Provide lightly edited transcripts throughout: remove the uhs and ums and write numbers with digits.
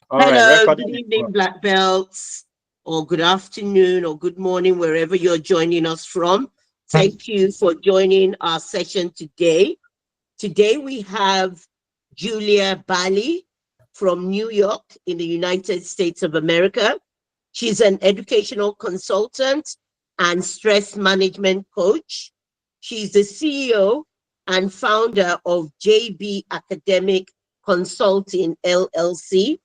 All right, Hello, good recording is evening, on. Black Belts, or good afternoon, or good morning, wherever you're joining us from. Thank you for joining our session today. Today we have Julia Baly from New York in the United States of America. She's an educational consultant and stress management coach. She's the CEO and founder of JB Academic Consulting LLC.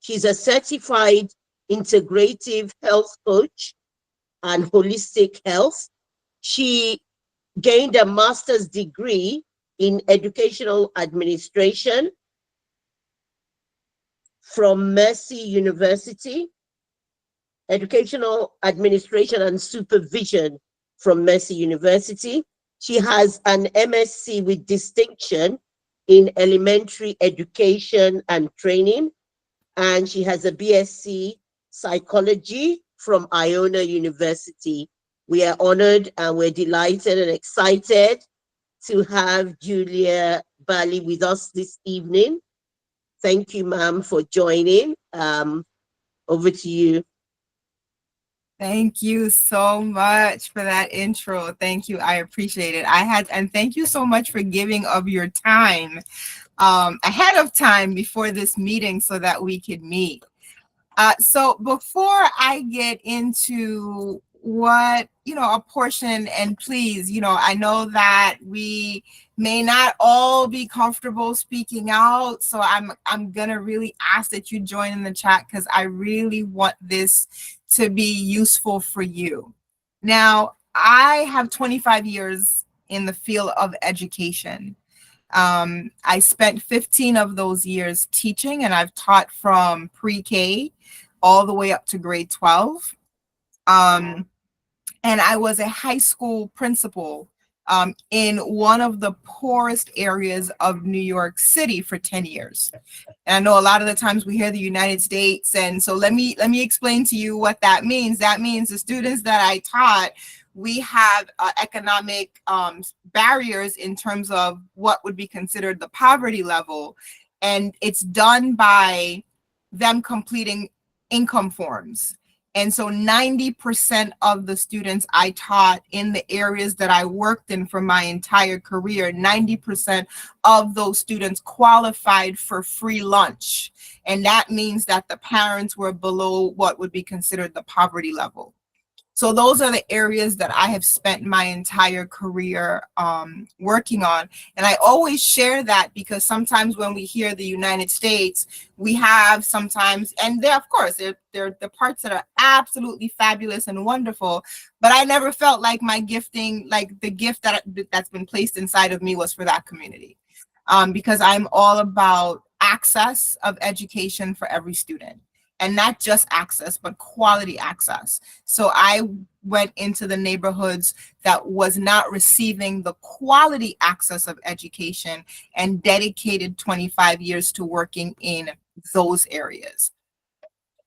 She's a certified integrative health coach and holistic health. She gained a master's degree in educational administration from Mercy University, educational administration and supervision from Mercy University. She has an MSc with distinction in elementary education and training, and she has a BSc psychology from Iona University. We are honored and we're delighted and excited to have Julia Baly with us this evening. Thank you, ma'am, for joining. Over to you. Thank you so much for that intro. Thank you. I appreciate it. And thank you so much for giving of your time ahead of time before this meeting so that we could meet. So before I get into a portion, and please, I know that we may not all be comfortable speaking out. So I'm going to really ask that you join in the chat because I really want this to be useful for you. Now, I have 25 years in the field of education. I spent 15 of those years teaching, and I've taught from pre-K all the way up to grade 12. And I was a high school principal in one of the poorest areas of New York City for 10 years. And I know a lot of the times we hear the United States, and so let me explain to you what that means. That means the students that I taught, we have economic barriers in terms of what would be considered the poverty level, and it's done by them completing income forms. And so 90% of the students I taught in the areas that I worked in for my entire career, 90% of those students qualified for free lunch. And that means that the parents were below what would be considered the poverty level. So those are the areas that I have spent my entire career working on. And I always share that because sometimes when we hear the United States, we have sometimes, and there, of course, they're the parts that are absolutely fabulous and wonderful, but I never felt like my gifting, like the gift that's been placed inside of me was for that community. Because I'm all about access of education for every student. And not just access, but quality access. So I went into the neighborhoods that was not receiving the quality access of education and dedicated 25 years to working in those areas.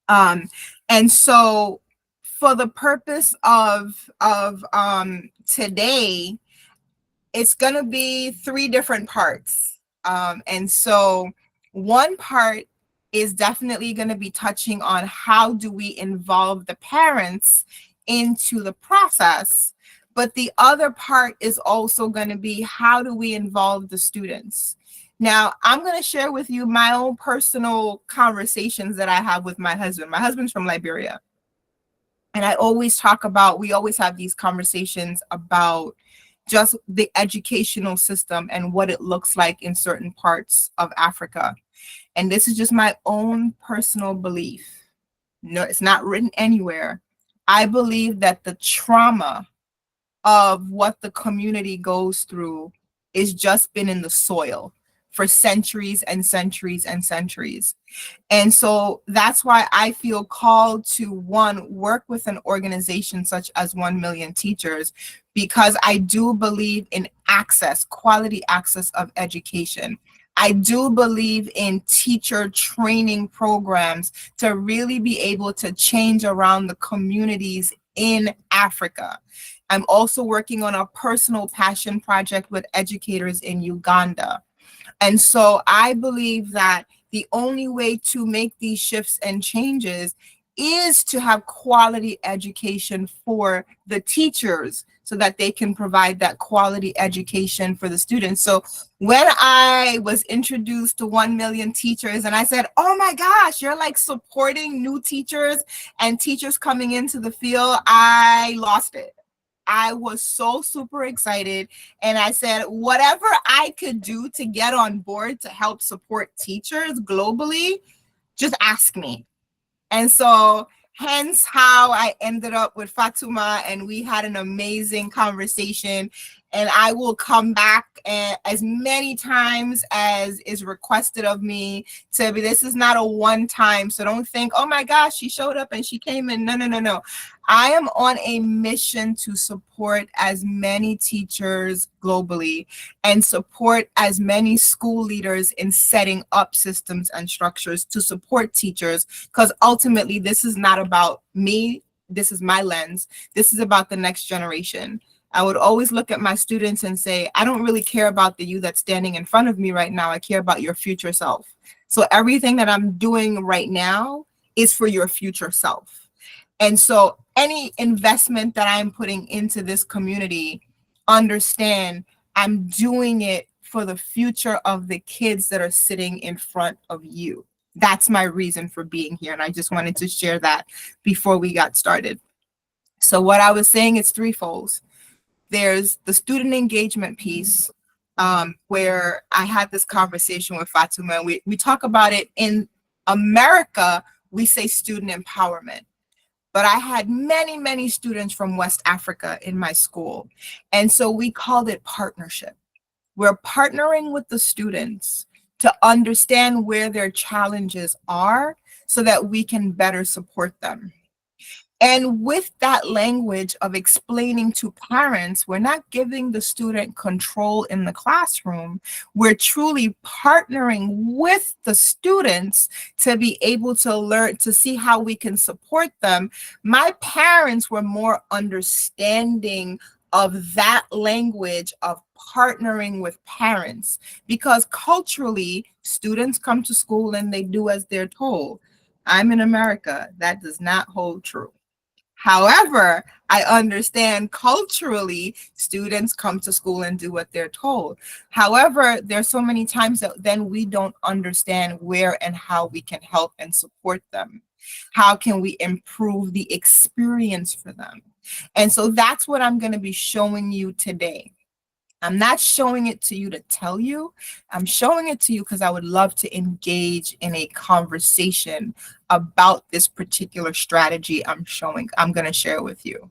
And so for the purpose of today, it's going to be 3 different parts. And so one part is definitely going to be touching on how do we involve the parents into the process. But the other part is also going to be how do we involve the students. Now, I'm going to share with you my own personal conversations that I have with my husband. My husband's from Liberia. And we always have these conversations about just the educational system and what it looks like in certain parts of Africa. And this is just my own personal belief. No, it's not written anywhere. I believe that the trauma of what the community goes through is just been in the soil for centuries and centuries and centuries. And so that's why I feel called to, one, work with an organization such as 1 Million Teachers, because I do believe in access, quality access of education. I do believe in teacher training programs to really be able to change around the communities in Africa. I'm also working on a personal passion project with educators in Uganda. And so I believe that the only way to make these shifts and changes is to have quality education for the teachers so that they can provide that quality education for the students. So when I was introduced to 1 million teachers and I said, oh my gosh, you're like supporting new teachers and teachers coming into the field, I lost it. I was so super excited. And I said, whatever I could do to get on board to help support teachers globally, just ask me. And so hence how I ended up with Fatuma, and we had an amazing conversation. And I will come back as many times as is requested of me to be. This is not a one time. So don't think, oh my gosh, she showed up and she came in. No, no, no, no. I am on a mission to support as many teachers globally and support as many school leaders in setting up systems and structures to support teachers, because ultimately this is not about me. This is my lens. This is about the next generation. I would always look at my students and say, I don't really care about the you that's standing in front of me right now. I care about your future self. So everything that I'm doing right now is for your future self. And so any investment that I'm putting into this community, understand I'm doing it for the future of the kids that are sitting in front of you. That's my reason for being here. And I just wanted to share that before we got started. So what I was saying is threefold. There's the student engagement piece, where I had this conversation with Fatuma. We talk about it in America, we say student empowerment. But I had many, many students from West Africa in my school. And so we called it partnership. We're partnering with the students to understand where their challenges are so that we can better support them. And with that language of explaining to parents, we're not giving the student control in the classroom. We're truly partnering with the students to be able to learn, to see how we can support them. My parents were more understanding of that language of partnering with parents, because culturally, students come to school and they do as they're told. I'm in America. That does not hold true. However, I understand culturally, students come to school and do what they're told. However, there's so many times that then we don't understand where and how we can help and support them. How can we improve the experience for them? And so that's what I'm going to be showing you today. I'm not showing it to you to tell you. I'm showing it to you because I would love to engage in a conversation about this particular strategy I'm going to share with you.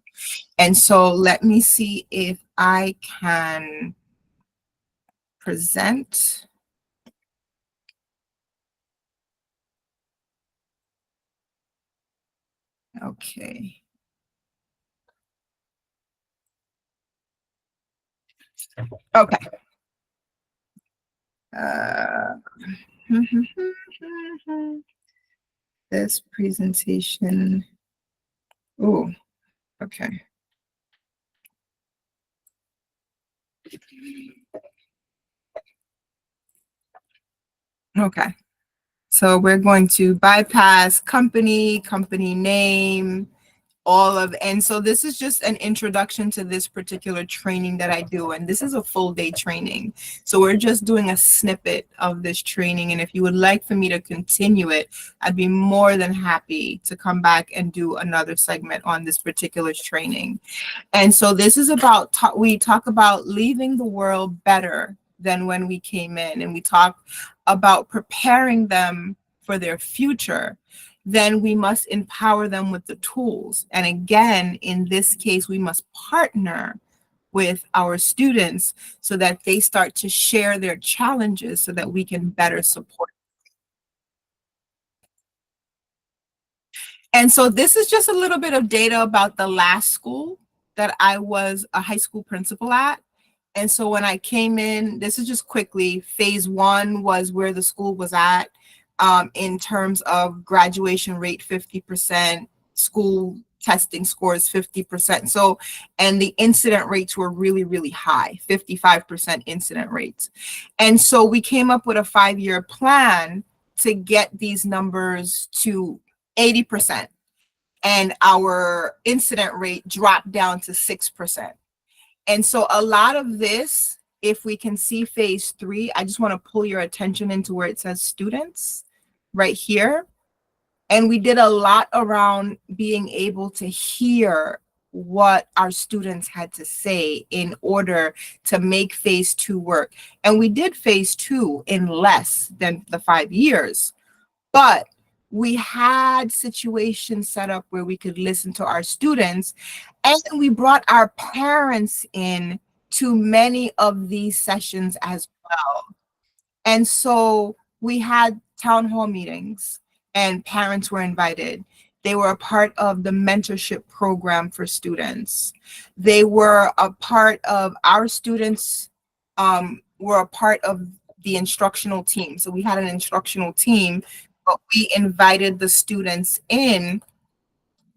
And so let me see if I can present. Okay. Okay. This presentation. Oh, okay. Okay. So we're going to bypass company name, and so this is just an introduction to this particular training that I do. And this is a full day training. So we're just doing a snippet of this training. And if you would like for me to continue it, I'd be more than happy to come back and do another segment on this particular training. And so this is about, we talk about leaving the world better than when we came in. And we talk about preparing them for their future. Then we must empower them with the tools. And again, in this case, we must partner with our students so that they start to share their challenges so that we can better support. And so this is just a little bit of data about the last school that I was a high school principal at. And so when I came in, this is just quickly, phase 1 was where the school was at. In terms of graduation rate, 50%, school testing scores, 50%. So, and the incident rates were really, really high, 55% incident rates. And so we came up with a 5-year plan to get these numbers to 80%. And our incident rate dropped down to 6%. And so a lot of this, if we can see phase 3, I just want to pull your attention into where it says students right here. And we did a lot around being able to hear what our students had to say in order to make phase 2 work. And we did phase 2 in less than the 5 years, but we had situations set up where we could listen to our students, and we brought our parents in to many of these sessions as well. And so we had town hall meetings and parents were invited. They were a part of the mentorship program for students. They were a part of our students, were a part of the instructional team. So we had an instructional team, but we invited the students in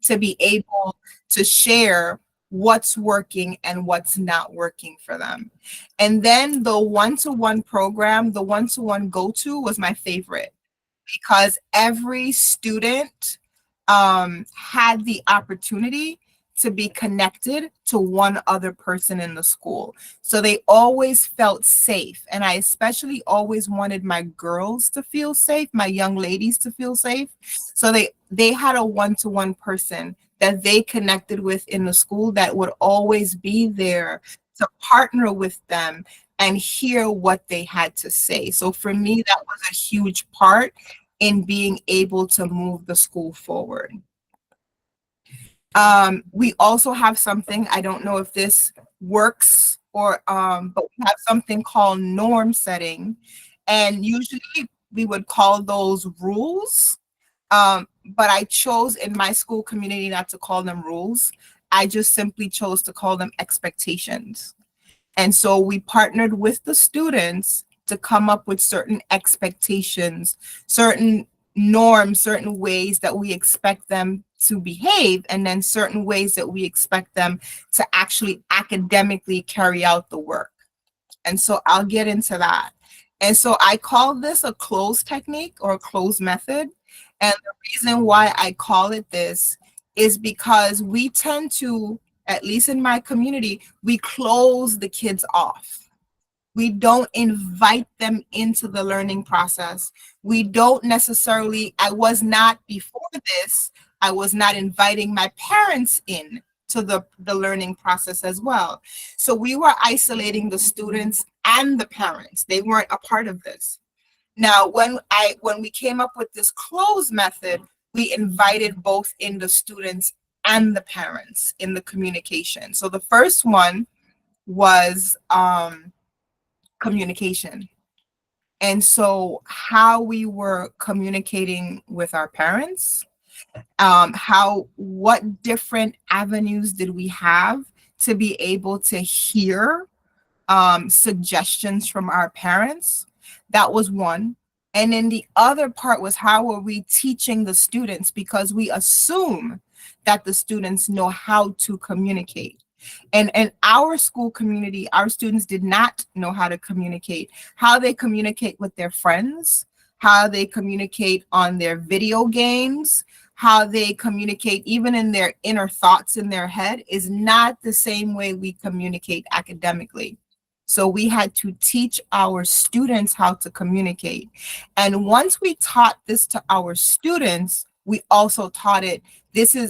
to be able to share what's working and what's not working for them. And then the one-to-one program, the one-to-one go-to was my favorite, because every student had the opportunity to be connected to one other person in the school. So they always felt safe. And I especially always wanted my girls to feel safe, my young ladies to feel safe. So they had a one-to-one person that they connected with in the school that would always be there to partner with them and hear what they had to say. So for me, that was a huge part in being able to move the school forward. We also have something, I don't know if this works or, but we have something called norm setting. And usually we would call those rules. But I chose in my school community not to call them rules. I just simply chose to call them expectations. And so we partnered with the students to come up with certain expectations, certain norms, certain ways that we expect them to behave, and then certain ways that we expect them to actually academically carry out the work. And so I'll get into that. And so I call this a close technique or a close method. And the reason why I call it this is because we tend to, at least in my community, we close the kids off. We don't invite them into the learning process. We don't necessarily, I was not before this, I was not inviting my parents in to the learning process as well. So we were isolating the students and the parents. They weren't a part of this. Now, when we came up with this closed method, we invited both in the students and the parents in the communication. So the first one was communication. And so how we were communicating with our parents, what different avenues did we have to be able to hear suggestions from our parents? That was one. And then the other part was, how are we teaching the students? Because we assume that the students know how to communicate. And in our school community, our students did not know how to communicate. How they communicate with their friends, how they communicate on their video games, how they communicate even in their inner thoughts in their head is not the same way we communicate academically. So we had to teach our students how to communicate. And once we taught this to our students, we also taught it,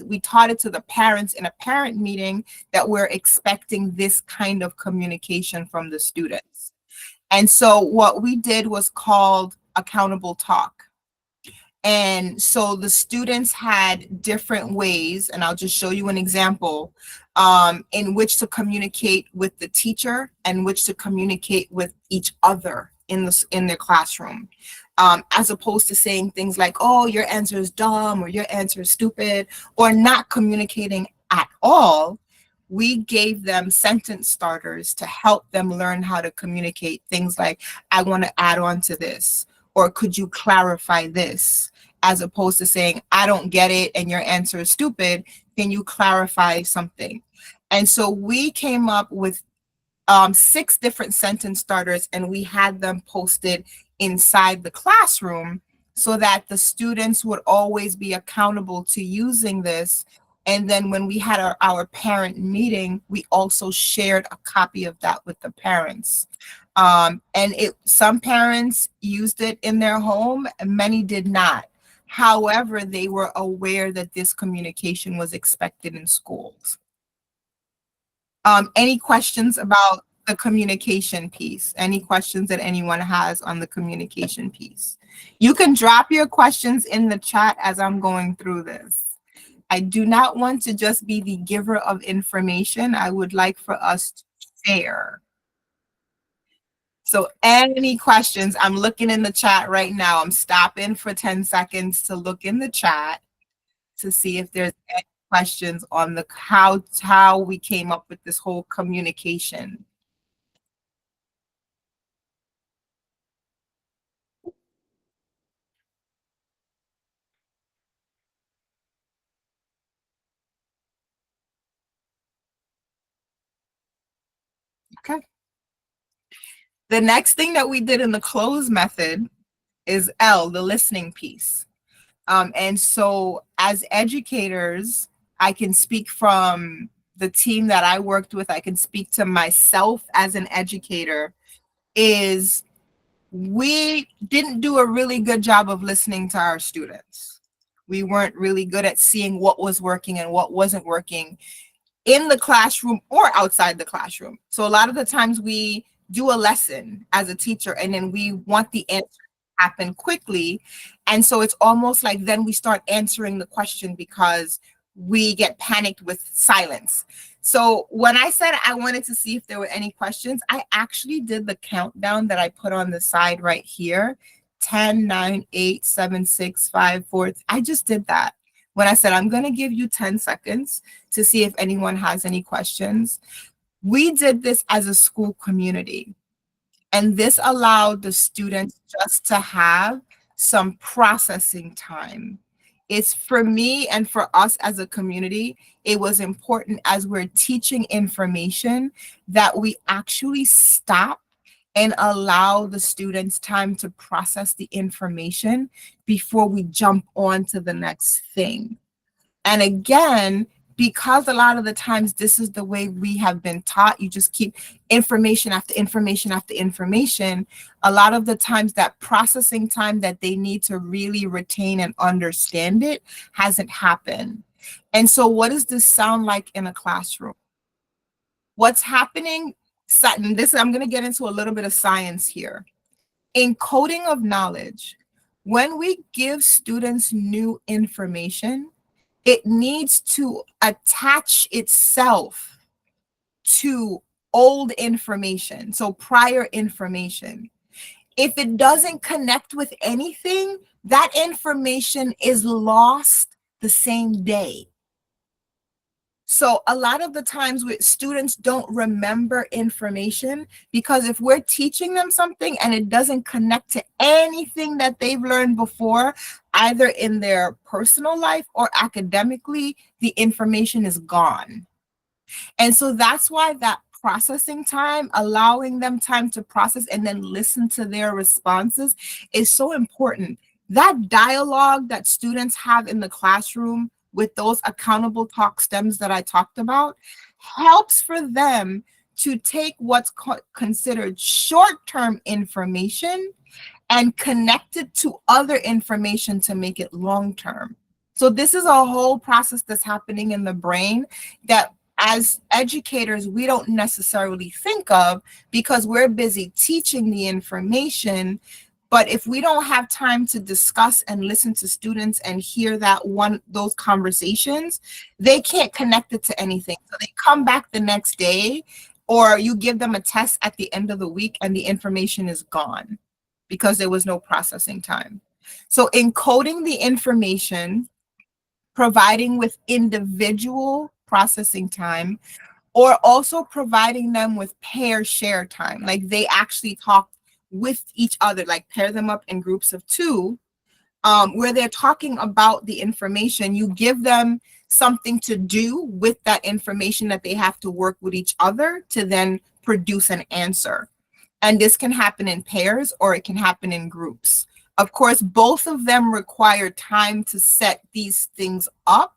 we taught it to the parents in a parent meeting, that we're expecting this kind of communication from the students. And so what we did was called accountable talk. And so the students had different ways, and I'll just show you an example, in which to communicate with the teacher and which to communicate with each other in their classroom. As opposed to saying things like, oh, your answer is dumb, or your answer is stupid, or not communicating at all. We gave them sentence starters to help them learn how to communicate. Things like, I want to add on to this, or could you clarify this? As opposed to saying, I don't get it and your answer is stupid, can you clarify something? And so we came up with 6 different sentence starters, and we had them posted inside the classroom so that the students would always be accountable to using this. And then when we had our parent meeting, we also shared a copy of that with the parents. And some parents used it in their home, and many did not. However, they were aware that this communication was expected in schools. Any questions about the communication piece? Any questions that anyone has on the communication piece? You can drop your questions in the chat as I'm going through this. I do not want to just be the giver of information. I would like for us to share. So any questions? I'm looking in the chat right now. I'm stopping for 10 seconds to look in the chat to see if there's any questions on the how we came up with this whole communication. Okay. The next thing that we did in the close method is L, the listening piece. And so as educators, I can speak from the team that I worked with, I can speak to myself as an educator, is we didn't do a really good job of listening to our students. We weren't really good at seeing what was working and what wasn't working in the classroom or outside the classroom. So a lot of the times we do a lesson as a teacher and then we want the answer to happen quickly. And so it's almost like then we start answering the question because we get panicked with silence. So when I said I wanted to see if there were any questions, I actually did the countdown that I put on the side right here. 10, 9, 8, 7, 6, 5, 4. I just did that. When I said, I'm going to give you 10 seconds to see if anyone has any questions. We did this as a school community, and this allowed the students just to have some processing time. It's for me and for us as a community, it was important as we're teaching information that we actually stop and allow the students time to process the information before we jump on to the next thing. And again, because a lot of the times this is the way we have been taught, you just keep information after information after information. A lot of the times that processing time that they need to really retain and understand it hasn't happened. And so what does this sound like in a classroom? What's happening? I'm going to get into a little bit of science here. Encoding of knowledge. When we give students new information, it needs to attach itself to old information, so prior information. If it doesn't connect with anything, that information is lost the same day. So a lot of the times students don't remember information because if we're teaching them something and it doesn't connect to anything that they've learned before, either in their personal life or academically, the information is gone. And so that's why that processing time, allowing them time to process and then listen to their responses is so important. That dialogue that students have in the classroom with those accountable talk stems that I talked about helps for them to take what's considered short-term information and connect it to other information to make it long-term. So this is a whole process that's happening in the brain that as educators, we don't necessarily think of because we're busy teaching the information. But if we don't have time to discuss and listen to students and hear those conversations, they can't connect it to anything. So they come back the next day, or you give them a test at the end of the week and the information is gone because there was no processing time. So encoding the information, providing with individual processing time, or also providing them with pair share time. Like they actually talk with each other, like pair them up in groups of two, where they're talking about the information. You give them something to do with that information that they have to work with each other to then produce an answer. And this can happen in pairs or it can happen in groups. Of course, both of them require time to set these things up,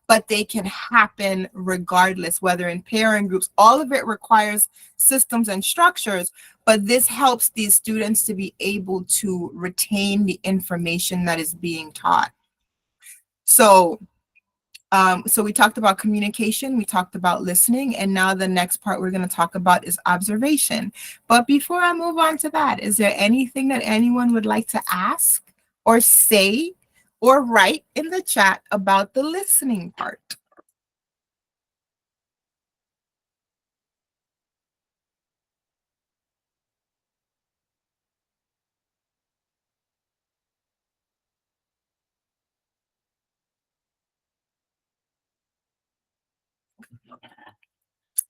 but they can happen regardless, whether in parent groups. All of it requires systems and structures, but this helps these students to be able to retain the information that is being taught. So so we talked about communication, we talked about listening, and now the next part we're going to talk about is observation. But before I move on to that, is there anything that anyone would like to ask or say or write in the chat about the listening part?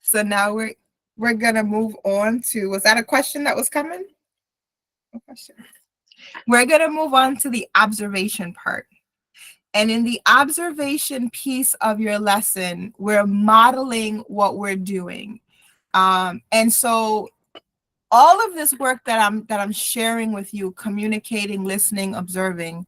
So now we're gonna move on to, was that a question that was coming? A question. We're gonna move on to the observation part. And in the observation piece of your lesson, we're modeling what we're doing. And so all of this work that I'm sharing with you, communicating, listening, observing,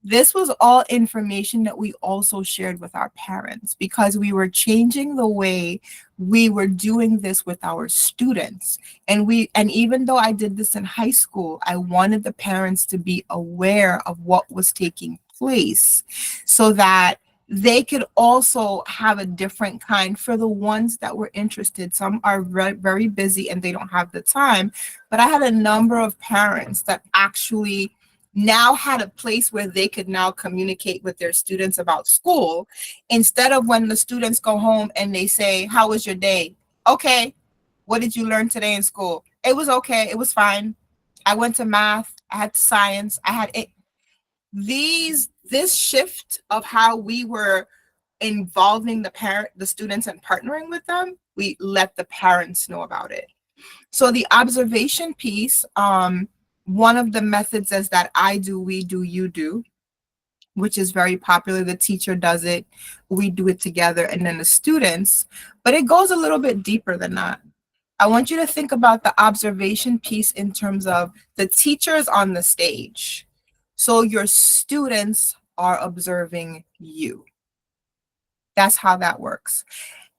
this was all information that we also shared with our parents, because we were changing the way we were doing this with our students. And even though I did this in high school, I wanted the parents to be aware of what was taking place so that they could also have a different kind for the ones that were interested. Some are very busy and they don't have the time, but I had a number of parents that actually now had a place where they could now communicate with their students about school, instead of when the students go home and they say, how was your day? Okay. What did you learn today in school? It was okay. It was fine. I went to math. I had science. I had it. This shift of how we were involving the students and partnering with them, we let the parents know about it. So the observation piece, one of the methods is that I do, we do, you do, which is very popular. The teacher does it, we do it together, and then the students. But it goes a little bit deeper than that. I want you to think about the observation piece in terms of the teachers on the stage. So your students are observing you. That's how that works.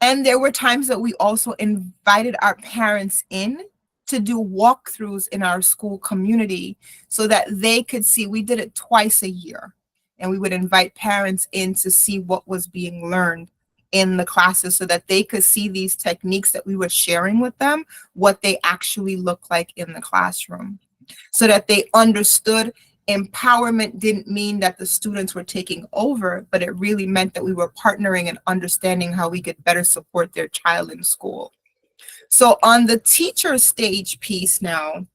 And there were times that we also invited our parents in to do walkthroughs in our school community so that they could see. We did it twice a year, and we would invite parents in to see what was being learned in the classes so that they could see these techniques that we were sharing with them, what they actually look like in the classroom, so that they understood empowerment didn't mean that the students were taking over, but it really meant that we were partnering and understanding how we could better support their child in school. So on the teacher stage piece now,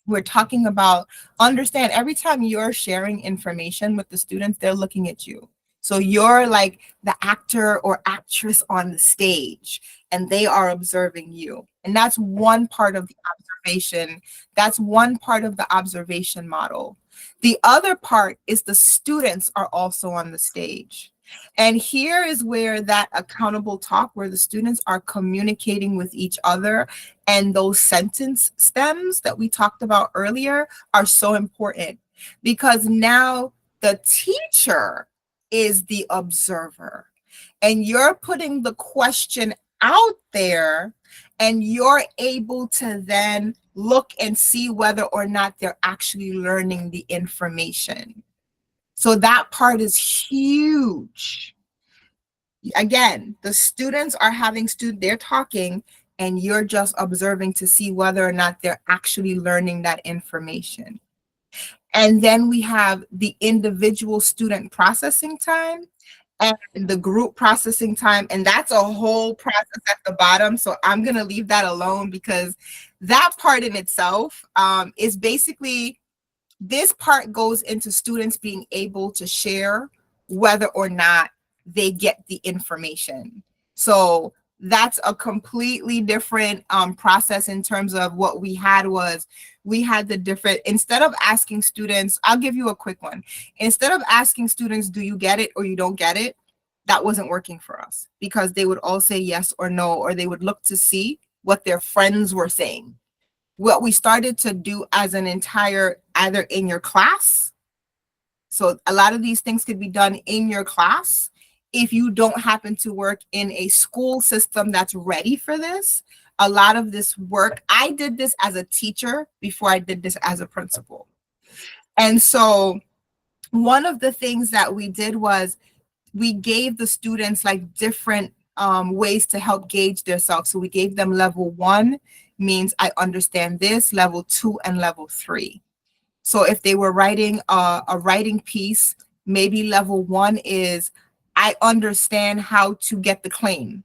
we're talking about, understand, every time you're sharing information with the students, they're looking at you. So you're like the actor or actress on the stage, and they are observing you. And that's one part of the observation. That's one part of the observation model. The other part is the students are also on the stage. And here is where that accountable talk, where the students are communicating with each other, and those sentence stems that we talked about earlier are so important, because now the teacher is the observer, and you're putting the question out there, and you're able to then look and see whether or not they're actually learning the information. So that part is huge. Again, the students are having they're talking, and you're just observing to see whether or not they're actually learning that information. And then we have the individual student processing time and the group processing time. And that's a whole process at the bottom. So I'm going to leave that alone, because that part in itself is basically, this part goes into students being able to share whether or not they get the information. So that's a completely different process. In terms of what we had was, we had the different, instead of asking students, I'll give you a quick one. Instead of asking students, do you get it or you don't get it? That wasn't working for us, because they would all say yes or no, or they would look to see what their friends were saying. What we started to do as an entire, either in your class So a lot of these things could be done in your class. If you don't happen to work in a school system that's ready for this, a lot of this work, I did this as a teacher before I did this as a principal. And so one of the things that we did was we gave the students like different ways to help gauge themselves. So we gave them level 1 means I understand this, level 2 and level 3. So if they were writing a writing piece, maybe level 1 is I understand how to get the claim,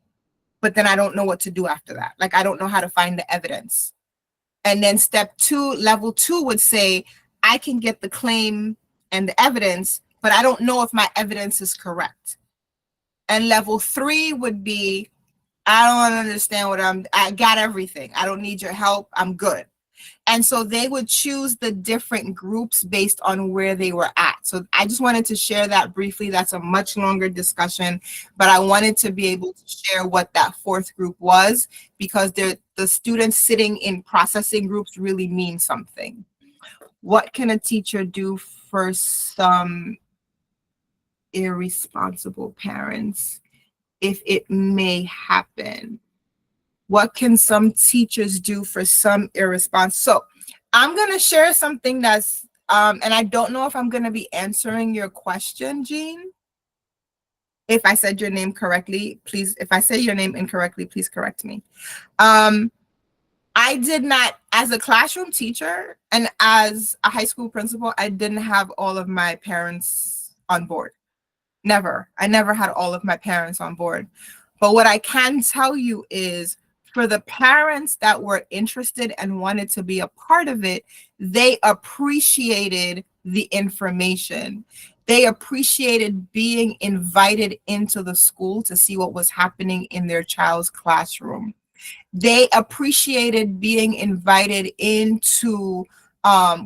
but then I don't know what to do after that. Like I don't know how to find the evidence. And then step 2, level 2 would say I can get the claim and the evidence, but I don't know if my evidence is correct. And level 3 would be I don't understand I got everything. I don't need your help. I'm good. And so they would choose the different groups based on where they were at. So I just wanted to share that briefly. That's a much longer discussion, but I wanted to be able to share what that 4th group was, because the students sitting in processing groups really mean something. What can a teacher do for some irresponsible parents if it may happen? What can some teachers do for some irresponsible? So I'm going to share something that's, and I don't know if I'm going to be answering your question, Jean. If I said your name correctly, please, if I say your name incorrectly, please correct me. I did not, as a classroom teacher and as a high school principal, I didn't have all of my parents on board. Never. I never had all of my parents on board. But what I can tell you is, for the parents that were interested and wanted to be a part of it, they appreciated the information. They appreciated being invited into the school to see what was happening in their child's classroom. They appreciated being invited into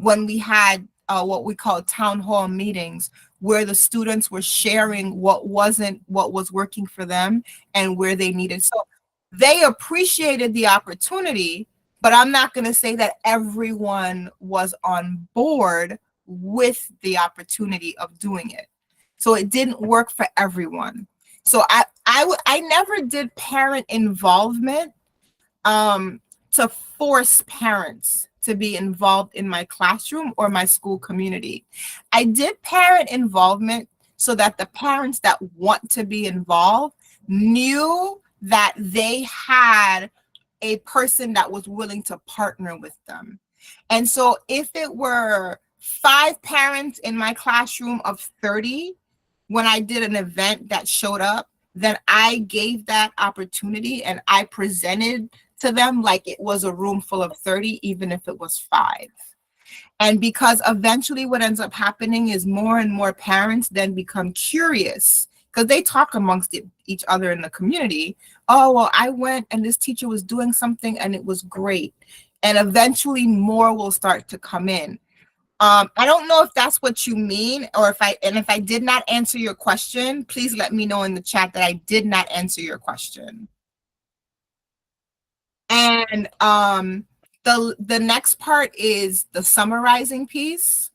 when we had what we call town hall meetings, where the students were sharing what was working for them and where they needed. So they appreciated the opportunity, but I'm not going to say that everyone was on board with the opportunity of doing it. So it didn't work for everyone. So I never did parent involvement to force parents to be involved in my classroom or my school community. I did parent involvement so that the parents that want to be involved knew that they had a person that was willing to partner with them. And so if it were 5 parents in my classroom of 30, when I did an event that showed up, then I gave that opportunity and I presented to them like it was a room full of 30, even if it was 5. And because eventually what ends up happening is more and more parents then become curious, because they talk amongst each other in the community. Oh, well, I went and this teacher was doing something and it was great. And eventually more will start to come in. I don't know if that's what you mean, or if I did not answer your question, please let me know in the chat that I did not answer your question. And the next part is the summarizing piece,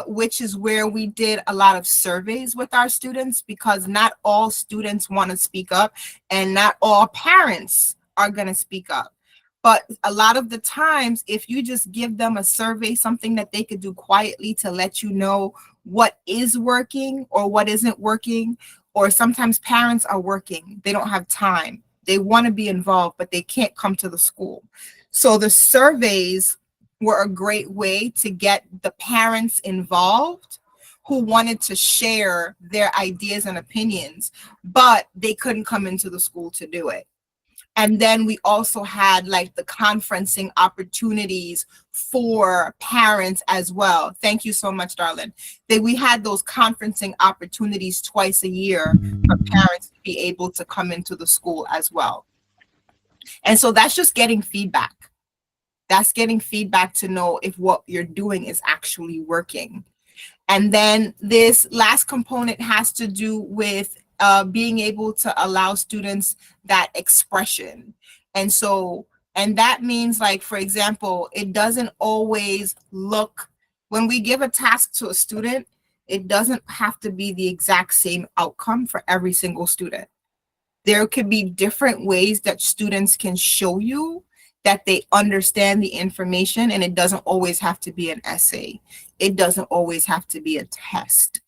which is where we did a lot of surveys with our students, because not all students want to speak up and not all parents are going to speak up. But a lot of the times, if you just give them a survey, something that they could do quietly to let you know what is working or what isn't working, or sometimes parents are working, they don't have time. They want to be involved, but they can't come to the school. So the surveys were a great way to get the parents involved who wanted to share their ideas and opinions, but they couldn't come into the school to do it. And then we also had like the conferencing opportunities for parents as well. Thank you so much, darling. That we had those conferencing opportunities twice a year for parents to be able to come into the school as well. And so that's just getting feedback. That's getting feedback to know if what you're doing is actually working. And then this last component has to do with being able to allow students that expression. And so, and that means, like, for example, it doesn't always look, when we give a task to a student, It doesn't have to be the exact same outcome for every single student. There could be different ways that students can show you that they understand the information, and it doesn't always have to be an essay. It doesn't always have to be a test.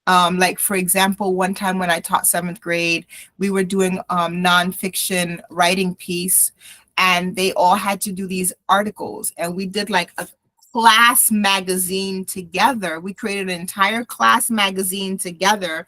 Like, for example, one time when I taught 7th grade, we were doing nonfiction writing piece, and they all had to do these articles, and we did like a class magazine together. We created an entire class magazine together.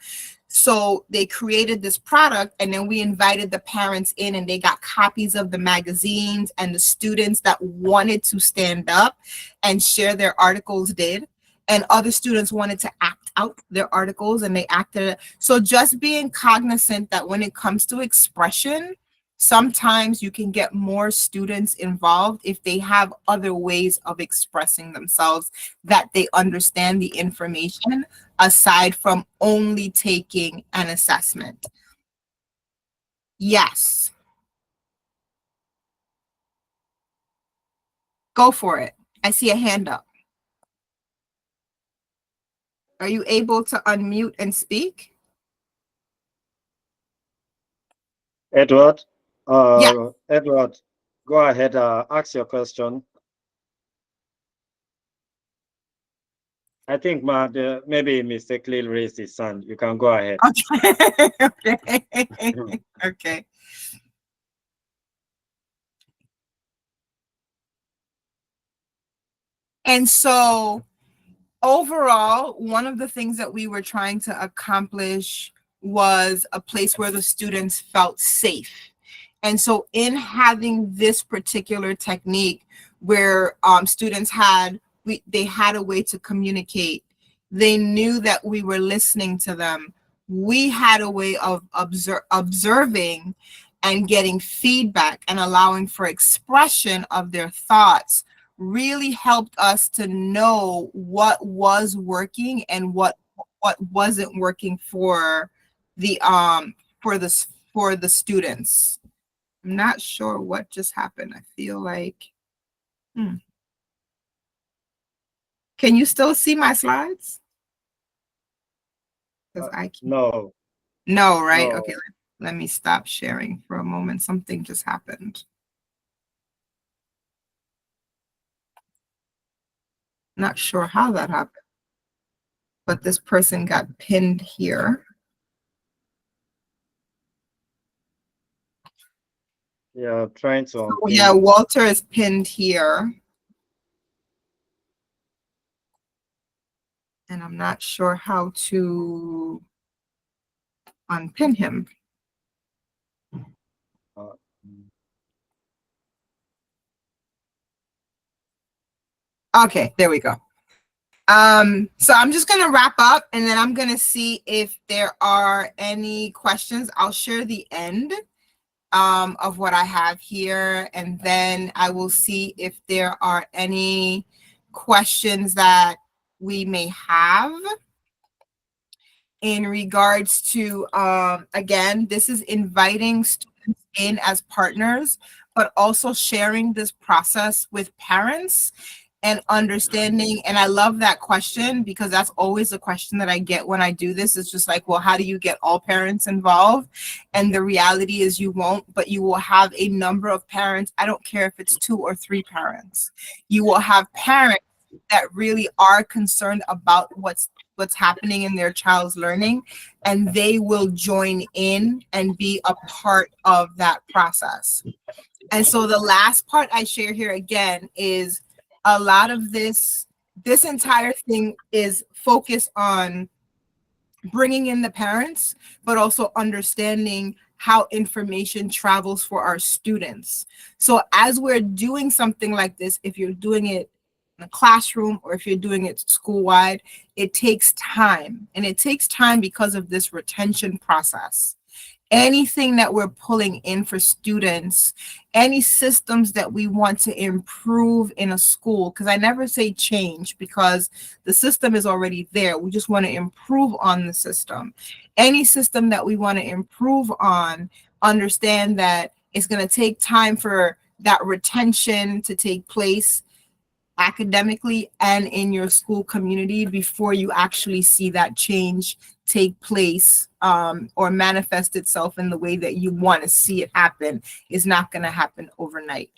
So they created this product, and then we invited the parents in, and they got copies of the magazines, and the students that wanted to stand up and share their articles did. And other students wanted to act out their articles, and they acted it. So just being cognizant that when it comes to expression, sometimes you can get more students involved if they have other ways of expressing themselves, that they understand the information aside from only taking an assessment. Yes. Go for it. I see a hand up. Are you able to unmute and speak? Edward, Yeah. Edward, go ahead, ask your question. I think maybe mistakenly raised his hand. You can go ahead. Okay. Okay. Okay. And so overall, one of the things that we were trying to accomplish was a place where the students felt safe. And so in having this particular technique where students they had a way to communicate, they knew that we were listening to them. We had a way of observing and getting feedback and allowing for expression of their thoughts, really helped us to know what was working and what wasn't working for the students. I'm not sure what just happened. I feel like Can you still see my slides? Because I can't. No. No, right? No. Okay, let me stop sharing for a moment. Something just happened. Not sure how that happened, but this person got pinned here. Yeah, trying to. So, yeah, Walter is pinned here. And I'm not sure how to unpin him. Okay, there we go. So I'm just gonna wrap up, and then I'm gonna see if there are any questions. I'll share the end of what I have here, and then I will see if there are any questions that we may have in regards to, again, this is inviting students in as partners, but also sharing this process with parents and understanding. And I love that question, because that's always a question that I get when I do this. It's just like, well, how do you get all parents involved? And the reality is you won't, but you will have a number of parents. I don't care if it's 2 or 3 parents. You will have parents that really are concerned about what's happening in their child's learning, and they will join in and be a part of that process. And so the last part I share here again is a lot of this entire thing is focused on bringing in the parents, but also understanding how information travels for our students. So as we're doing something like this, if you're doing it in a classroom or if you're doing it school-wide, it takes time. And it takes time because of this retention process. Anything that we're pulling in for students, any systems that we want to improve in a school, because I never say change, because the system is already there. We just want to improve on the system. Any system that we want to improve on, understand that it's going to take time for that retention to take place. academically and in your school community before you actually see that change take place, or manifest itself in the way that you want to see it happen, is not going to happen overnight.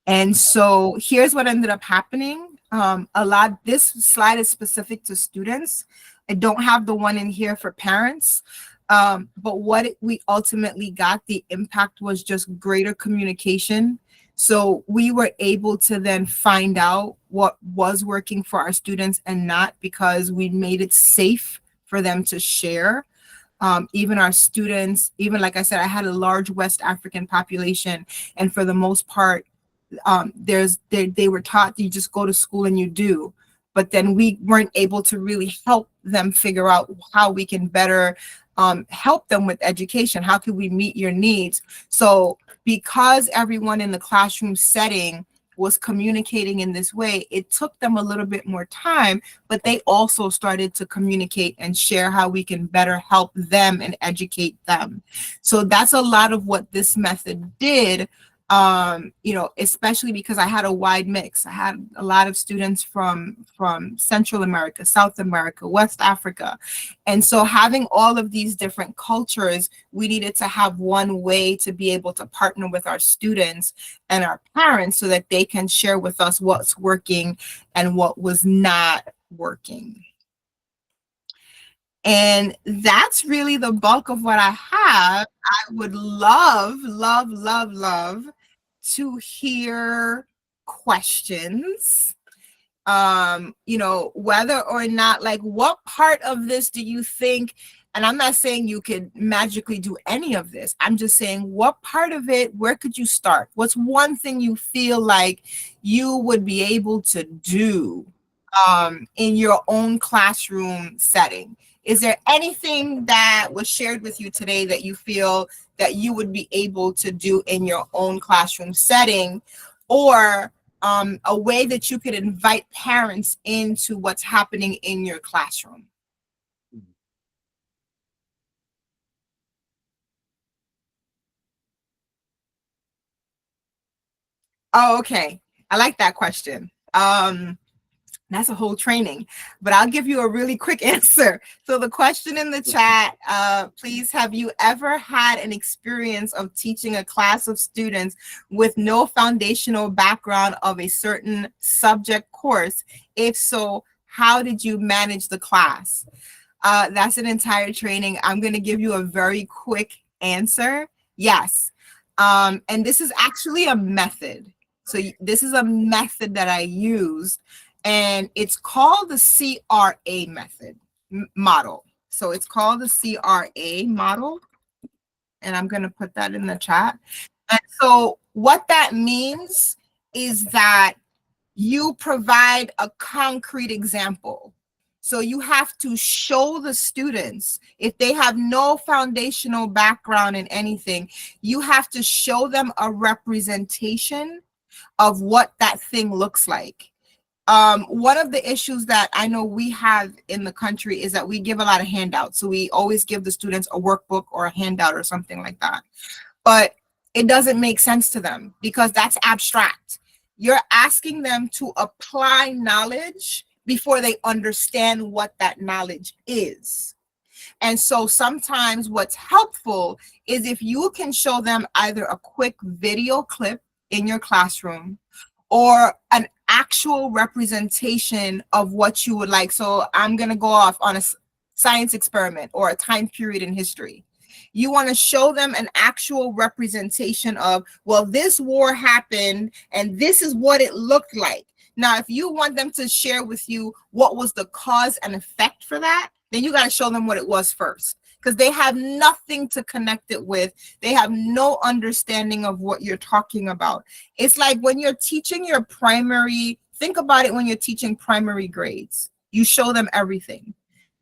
And so here's what ended up happening. This slide is specific to students. I don't have the one in here for parents. But we ultimately got, the impact was just greater communication. So we were able to then find out what was working for our students and not, because we made it safe for them to share. Even our students, even like I said, I had a large West African population, and for the most part, they were taught that you just go to school and you do. But then we weren't able to really help them figure out how we can better help them with education. How can we meet your needs? So because everyone in the classroom setting was communicating in this way, it took them a little bit more time, but they also started to communicate and share how we can better help them and educate them. So that's a lot of what this method did. Especially because I had a wide mix. I had a lot of students from Central America, South America, West Africa. And so having all of these different cultures, we needed to have one way to be able to partner with our students and our parents so that they can share with us what's working and what was not working. And that's really the bulk of what I have. I would love, love, love, love to hear questions. Whether or not, like, what part of this do you think, and I'm not saying you could magically do any of this. I'm just saying, what part of it, where could you start? What's one thing you feel like you would be able to do in your own classroom setting? Is there anything that was shared with you today that you feel that you would be able to do in your own classroom setting, or a way that you could invite parents into what's happening in your classroom? Oh, okay. I like that question. That's a whole training, but I'll give you a really quick answer. So the question in the chat, please, have you ever had an experience of teaching a class of students with no foundational background of a certain subject course? If so, how did you manage the class? That's an entire training. I'm going to give you a very quick answer. Yes. And this is actually a method. So this is a method that I use. And it's called the CRA model. So it's called the CRA model. And I'm going to put that in the chat. And so what that means is that you provide a concrete example. So you have to show the students, if they have no foundational background in anything, you have to show them a representation of what that thing looks like. One of the issues that I know we have in the country is that we give a lot of handouts. So we always give the students a workbook or a handout or something like that. But it doesn't make sense to them because that's abstract. You're asking them to apply knowledge before they understand what that knowledge is. And so sometimes what's helpful is if you can show them either a quick video clip in your classroom or an actual representation of what you would like. So I'm going to go off on a science experiment or a time period in history. You want to show them an actual representation of, well, this war happened and this is what it looked like. Now, if you want them to share with you what was the cause and effect for that, then you got to show them what it was first, because they have nothing to connect it with. They have no understanding of what you're talking about. It's like when you're teaching your primary, think about it when you're teaching primary grades. You show them everything.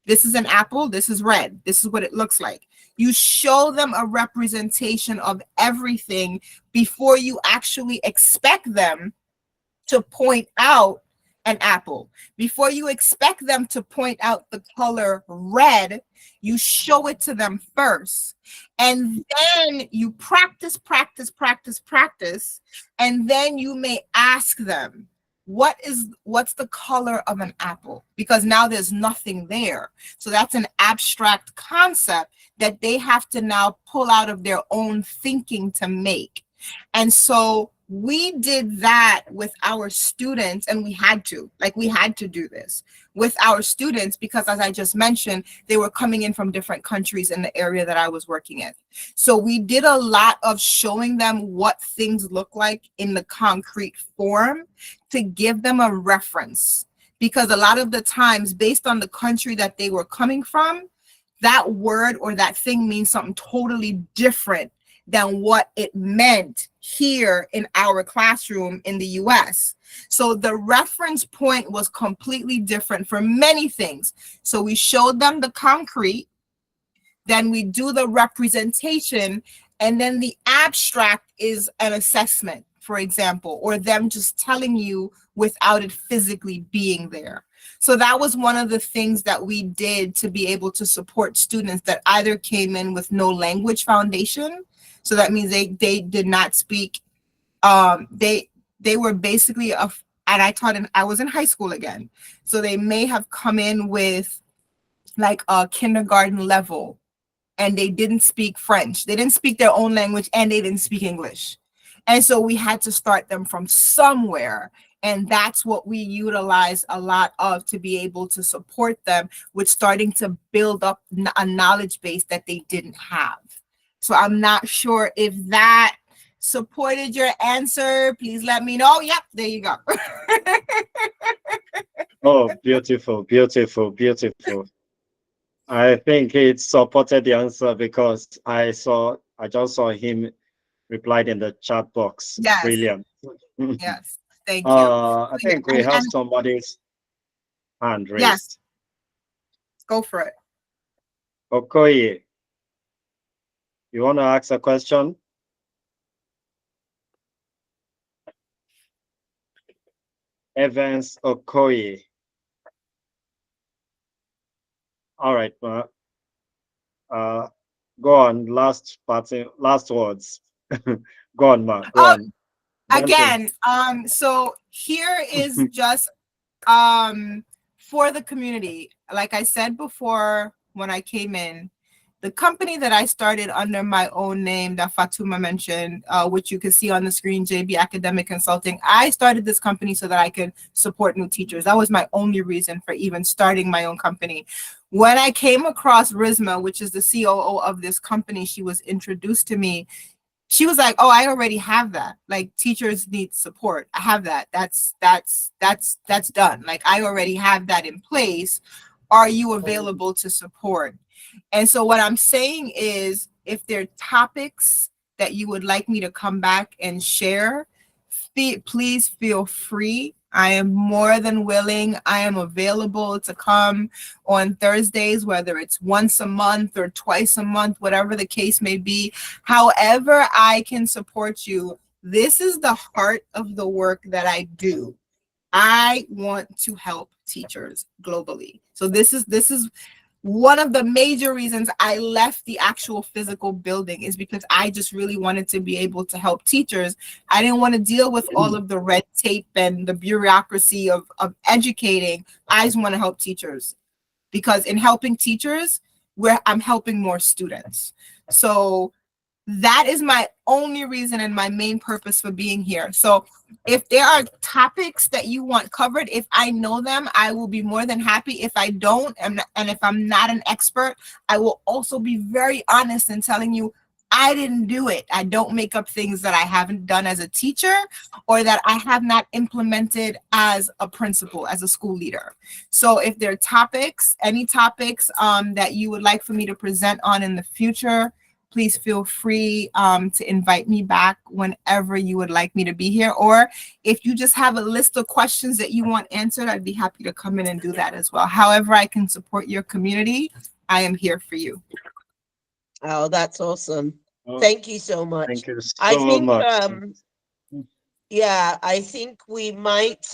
This is an apple, this is red, this is what it looks like. You show them a representation of everything before you actually expect them to point out an apple. Before you expect them to point out the color red, you show it to them first. And then you practice, practice, practice, practice. And then you may ask them, what's the color of an apple? Because now there's nothing there. So that's an abstract concept that they have to now pull out of their own thinking to make. And so we did that with our students, and we had to do this with our students because, as I just mentioned, they were coming in from different countries in the area that I was working in. So we did a lot of showing them what things look like in the concrete form to give them a reference, because a lot of the times, based on the country that they were coming from, that word or that thing means something totally different than what it meant here in our classroom in the US. So the reference point was completely different for many things. So we showed them the concrete, then we do the representation, and then the abstract is an assessment, for example, or them just telling you without it physically being there. So that was one of the things that we did to be able to support students that either came in with no language foundation. So that means they did not speak. They were basically and I was in high school again. So they may have come in with like a kindergarten level, and they didn't speak French. They didn't speak their own language, and they didn't speak English. And so we had to start them from somewhere. And that's what we utilize a lot of to be able to support them with starting to build up a knowledge base that they didn't have. So I'm not sure if that supported your answer. Please let me know. Yep, there you go. Oh, beautiful, beautiful, beautiful. I think it supported the answer because I just saw him replied in the chat box. Yes. Brilliant. Yes, thank you. I think we have somebody's hand raised. Yes. Go for it. Okoye, you want to ask a question? Evans Okoye. All right, Ma. Go on. Last words. Go on, Ma. Go on. Again, so here is just for the community. Like I said before when I came in, the company that I started under my own name that Fatuma mentioned, which you can see on the screen, JB Academic Consulting, I started this company so that I could support new teachers. That was my only reason for even starting my own company. When I came across Rizma, which is the COO of this company, she was introduced to me. She was like, "Oh, I already have that. Like, teachers need support. I have that. That's done. Like, I already have that in place. Are you available to support?" And so what I'm saying is, if there are topics that you would like me to come back and share, please feel free. I am more than willing. I am available to come on Thursdays, whether it's once a month or twice a month, whatever the case may be. However I can support you, this is the heart of the work that I do. I want to help teachers globally. So this is one of the major reasons I left the actual physical building, is because I just really wanted to be able to help teachers. I didn't want to deal with all of the red tape and the bureaucracy of educating. I just want to help teachers, because in helping teachers, I'm helping more students. So that is my only reason and my main purpose for being here. So if there are topics that you want covered, if I know them, I will be more than happy. If I don't, and if I'm not an expert, I will also be very honest in telling you I didn't do it. I don't make up things that I haven't done as a teacher or that I have not implemented as a principal, as a school leader. So if there are topics, any topics that you would like for me to present on in the future, please feel free to invite me back whenever you would like me to be here. Or if you just have a list of questions that you want answered, I'd be happy to come in and do that as well. However I can support your community, I am here for you. Oh, that's awesome. Thank you so much. Thank you so much. Yeah, I think we might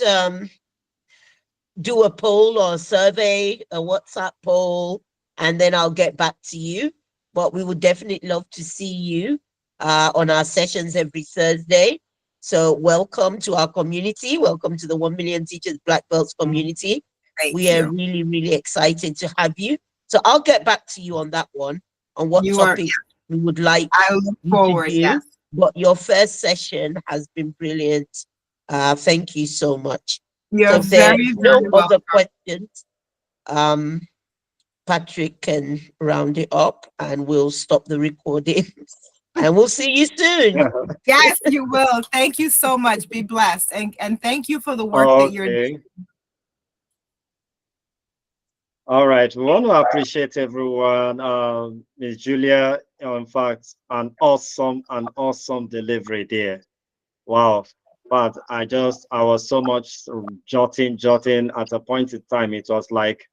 do a poll or a survey, a WhatsApp poll, and then I'll get back to you. But we would definitely love to see you on our sessions every Thursday. So welcome to our community. Welcome to the 1 Million Teachers Black Belts community. We are really, really excited to have you. So I'll get back to you on that one, on what topic we would like I look forward, to do. yes. But your first session has been brilliant. Thank you so much. You're So if there are very, no very other welcome. questions, Patrick can round it up and we'll stop the recording. And we'll see you soon. Yes, you will. Thank you so much. Be blessed. And thank you for the work that you're doing. All right. We want to appreciate everyone. Ms. Julia, in fact, an awesome delivery there. Wow. But I was so much jotting at a point in time. It was like,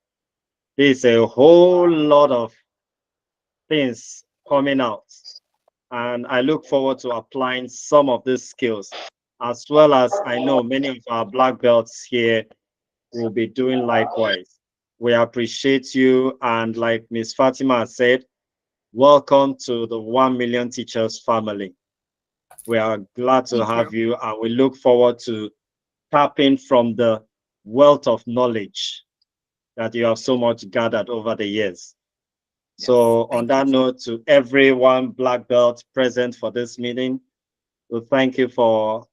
there's a whole lot of things coming out. And I look forward to applying some of these skills, as well as I know many of our black belts here will be doing likewise. We appreciate you. And like Ms. Fatima said, welcome to the 1 Million Teachers family. We are glad to have you, and we look forward to tapping from the wealth of knowledge that you have so much gathered over the years. So on that note, to everyone black belt present for this meeting, we thank you for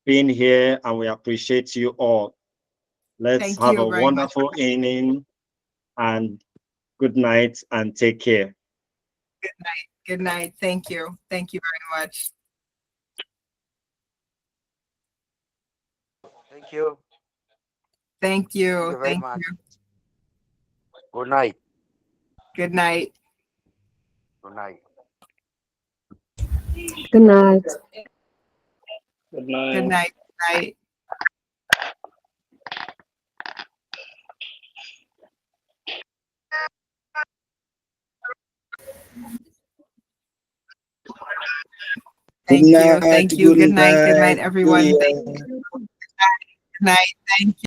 being here, and we appreciate you all. Let's have a wonderful evening, and good night, and take care. Good night. Good night. Thank you. Thank you very much. Thank you. Thank you. Thank you very much. Good night. Good night. Good night. Good night. Good night. Good night. Good night. Thank you. Thank you. Good night. Good night, everyone. Thank you. Good night. Thank you.